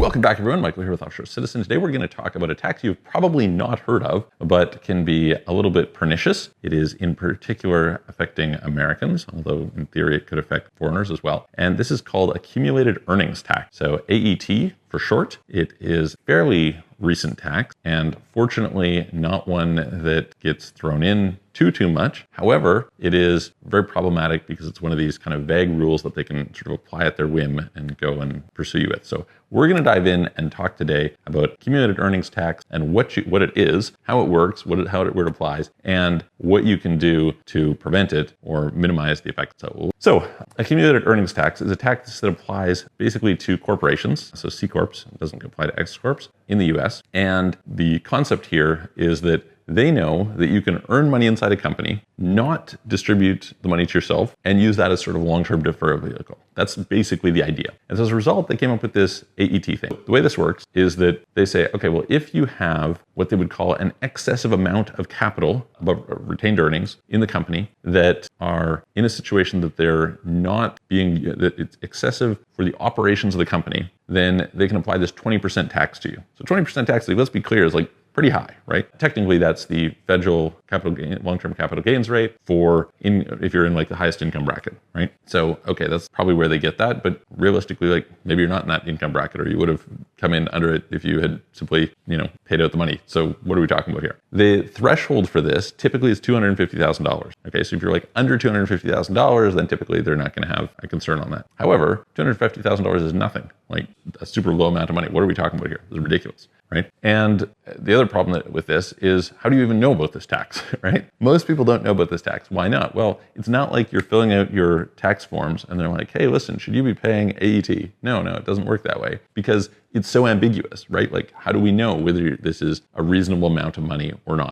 Welcome back, everyone. Michael here with Offshore Citizen. Today we're going to talk about a tax you've probably not heard of, but can be a little bit pernicious. It is in particular affecting Americans, although in theory it could affect foreigners as well. And this is called accumulated earnings tax. So AET for short. It is fairly recent tax, and fortunately not one that gets thrown in too much. However, it is very problematic because it's one of these kind of vague rules that they can sort of apply at their whim and go and pursue you with. So we're going to dive in and talk today about accumulated earnings tax and what it is, how it works, how it applies, and what you can do to prevent it or minimize the effects. So accumulated earnings tax is a tax that applies basically to corporations, so C corps. It doesn't apply to X corps in the US. And the concept here is that they know that you can earn money inside a company, not distribute the money to yourself, and use that as sort of a long-term deferral vehicle. That's basically the idea. And so as a result, they came up with this AET thing. The way this works is that they say, okay, well, if you have what they would call an excessive amount of capital, above retained earnings in the company that are in a situation that they're not being, that it's excessive for the operations of the company, then they can apply this 20% tax to you. So 20% tax, let's be clear, is like pretty high, right? Technically, that's the federal long-term capital gains rate if you're in like the highest income bracket, right? So, okay, that's probably where they get that, but realistically, like maybe you're not in that income bracket, or you would have come in under it if you had simply, paid out the money. So what are we talking about here? The threshold for this typically is $250,000. Okay, so if you're like under $250,000, then typically they're not going to have a concern on that. However, $250,000 is nothing, like a super low amount of money. What are we talking about here? This is ridiculous, right? And the other problem with this is, how do you even know about this tax, right? Most people don't know about this tax. Why not? Well, it's not like you're filling out your tax forms and they're like, hey, listen, should you be paying AET? No, it doesn't work that way because it's so ambiguous, right? Like, how do we know whether this is a reasonable amount of money or not?